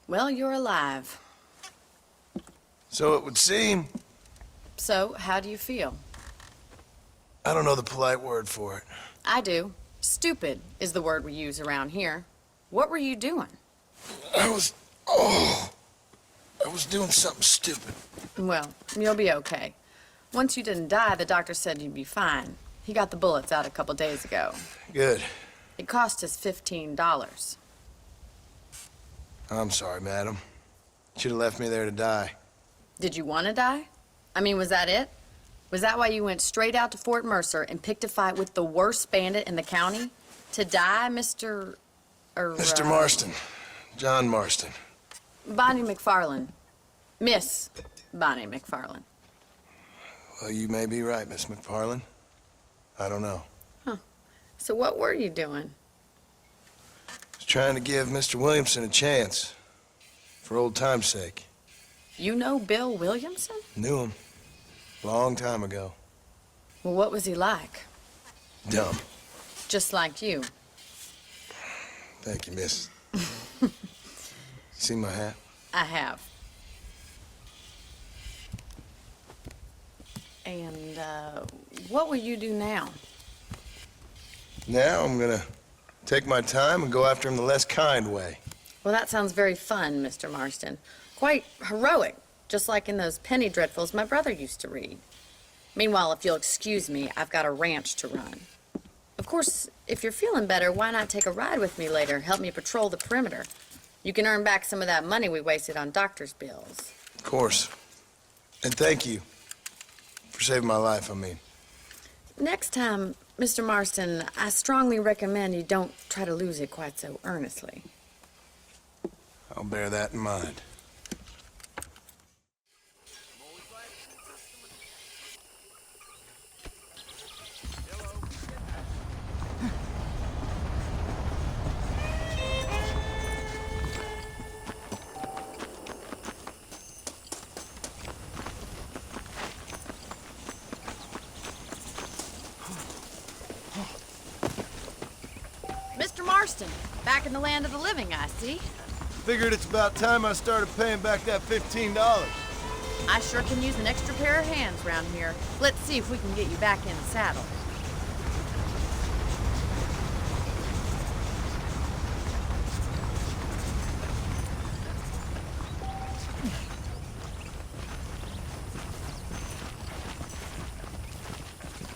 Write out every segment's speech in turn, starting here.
Well, you're alive. So it would seem. So, how do you feel? I don't know the polite word for it. I do. Stupid is the word we use around here. What were you doing? I was doing something stupid. Well, you'll be okay. Once you didn't die, the doctor said you'd be fine. He got the bullets out a couple days ago. Good. It cost us $15. I'm sorry, madam. Should have left me there to die. Did you want to die? I mean, was that it? Was that why you went straight out to Fort Mercer and picked a fight with the worst bandit in the county? To die, Mr. Mr. Marston. John Marston. Bonnie McFarlane. Miss Bonnie McFarlane. Well, you may be right, Miss McFarlane. I don't know. Huh. So what were you doing? I was trying to give Mr. Williamson a chance. For old time's sake. You know Bill Williamson? Knew him. Long time ago. Well, what was he like? Dumb. Just like you. Thank you, miss. See my hat? I have. And, what will you do now? Now I'm gonna take my time and go after him the less kind way. Well, that sounds very fun, Mr. Marston. Quite heroic, just like in those penny dreadfuls my brother used to read. Meanwhile, if you'll excuse me, I've got a ranch to run. Of course, if you're feeling better, why not take a ride with me later? Help me patrol the perimeter. You can earn back some of that money we wasted on doctor's bills. Of course. And thank you. For saving my life, I mean. Next time, Mr. Marston, I strongly recommend you don't try to lose it quite so earnestly. I'll bear that in mind. Mr. Marston, back in the land of the living, I see. Figured it's about time I started paying back that $15. I sure can use an extra pair of hands around here. Let's see if we can get you back in the saddle.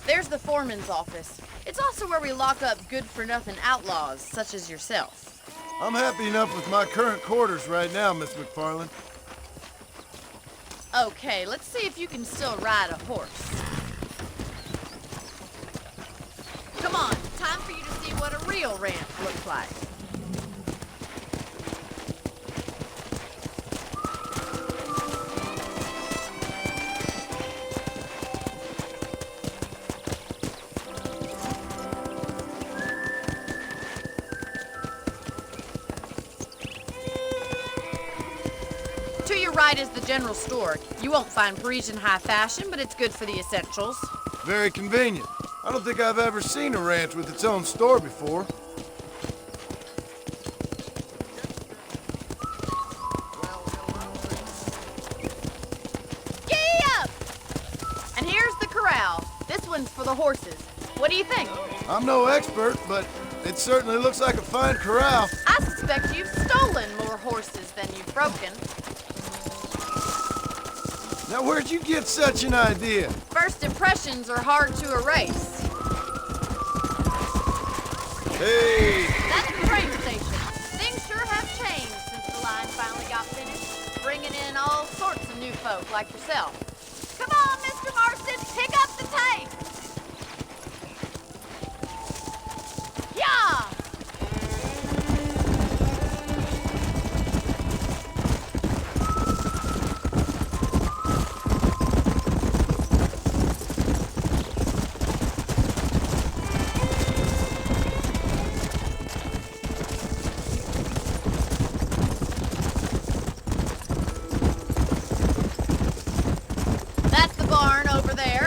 There's the foreman's office. It's also where we lock up good-for-nothing outlaws, such as yourself. I'm happy enough with my current quarters right now, Miss McFarlane. Okay, let's see if you can still ride a horse. Come on, time for you to see what a real ranch looks like. To your right is the general store. You won't find Parisian high fashion, but it's good for the essentials. Very convenient. I don't think I've ever seen a ranch with its own store before. Giddy up! And here's the corral. This one's for the horses. What do you think? I'm no expert, but it certainly looks like a fine corral. I suspect you've stolen more horses than you've broken. Now, where'd you get such an idea? First impressions are hard to erase. Hey! That's the train station. Things sure have changed since the line finally got finished, bringing in all sorts of new folk like yourself. Come on, Mr. Marston, pick up the tape! Yeah! That's the barn over there.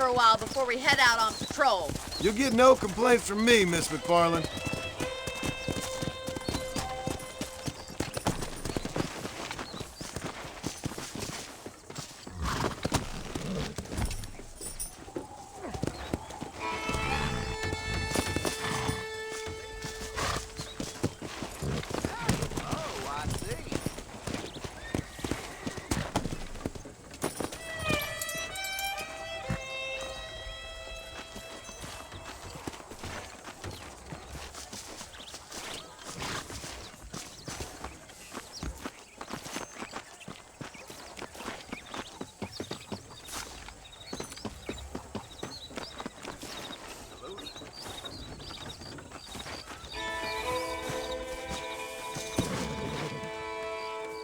for a while before we head out on patrol. You'll get no complaints from me, Miss McFarland.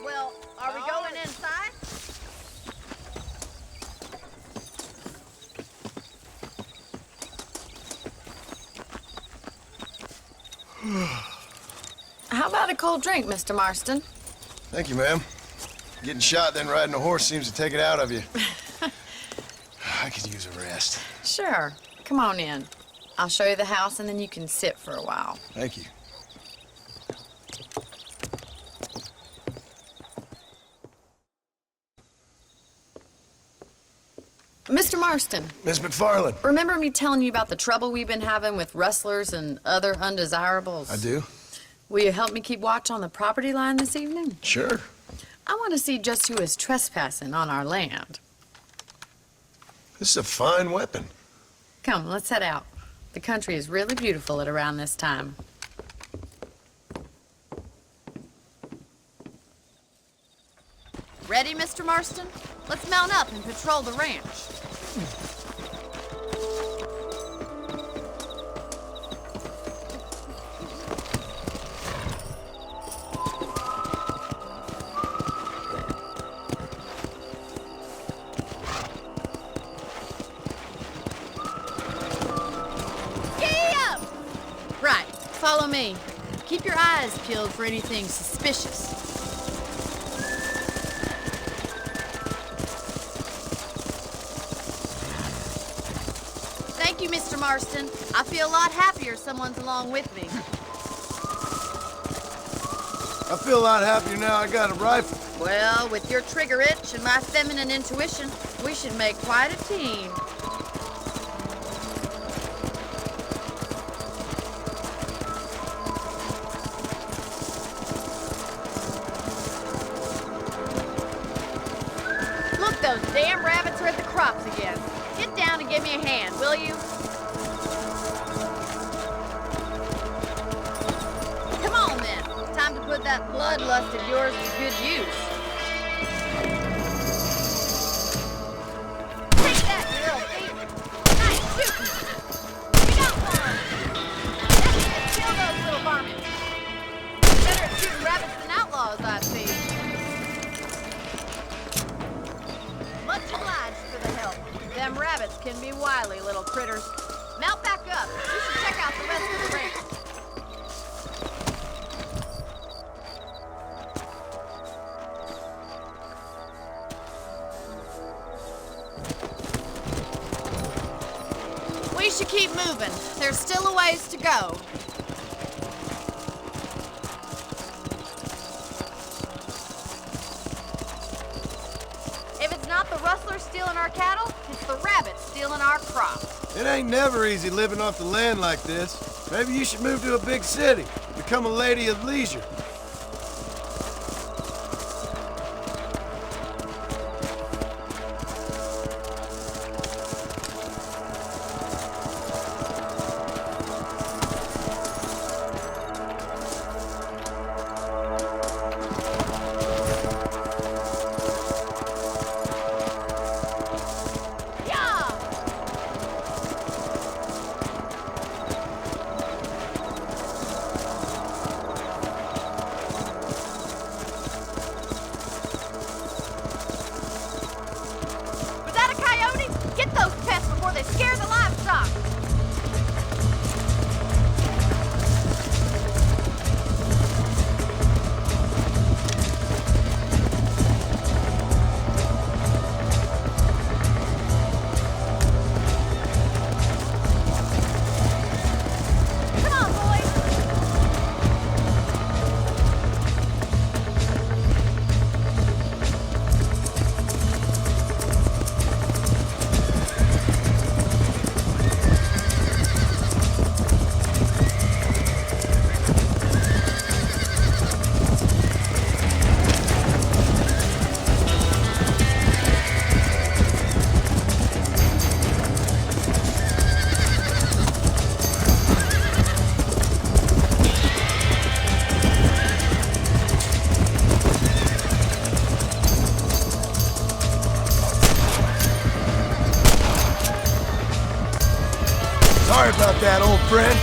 Well, are we going inside? How about a cold drink, Mr. Marston? Thank you, ma'am. Getting shot, then riding a horse seems to take it out of you. I could use a rest. Sure. Come on in. I'll show you the house, and then you can sit for a while. Thank you. Mr. Marston, Miss McFarland. remember me telling you about the trouble we've been having with rustlers and other undesirables? I do? Will you help me keep watch on the property line this evening? Sure. I want to see just who is trespassing on our land. This is a fine weapon. Come, let's head out. The country is really beautiful at around this time. Ready, Mr. Marston? Let's mount up and patrol the ranch. Right, follow me. Keep your eyes peeled for anything suspicious. Thank you, Mr. Marston. I feel a lot happier someone's along with me. I feel a lot happier now I got a rifle. Well, with your trigger itch and my feminine intuition, we should make quite a team. Look, those damn rabbits are at the crops again. Get down and give me a hand, will you? Come on, then. Time to put that bloodlust of yours to good use. Take that, you little thief. Nice shooting. We got one. That's it. Kill those little varmints. Better at shooting rabbits than outlaws, I see. Much obliged for the help. Them rabbits can be wily little critters. Mount back up. We should check out the rest of the ranch. We should keep moving. There's still a ways to go. If it's not the rustlers stealing our cattle, it's the rabbits stealing our crops. It ain't never easy living off the land like this. Maybe you should move to a big city, become a lady of leisure. Sorry about that, old friend.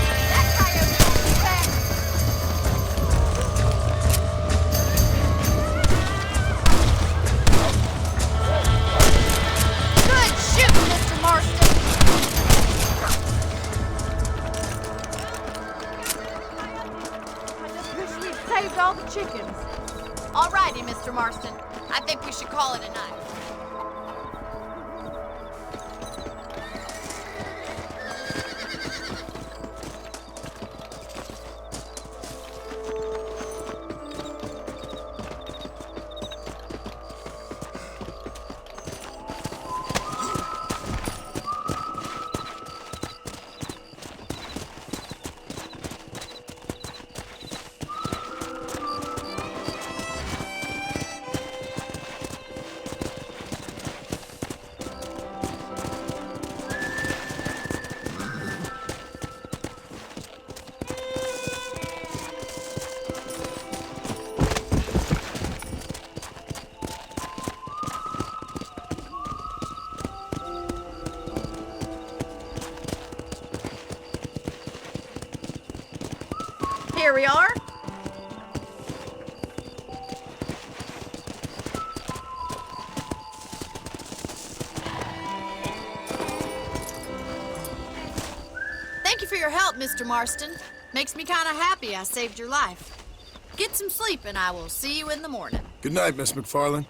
Good shooting, Mr. Marston. I just wish we'd saved all the chickens. All righty, Mr. Marston. I think we should call it a night. Here we are. Thank you for your help, Mr. Marston. Makes me kind of happy I saved your life. Get some sleep and I will see you in the morning. Good night, Miss McFarland.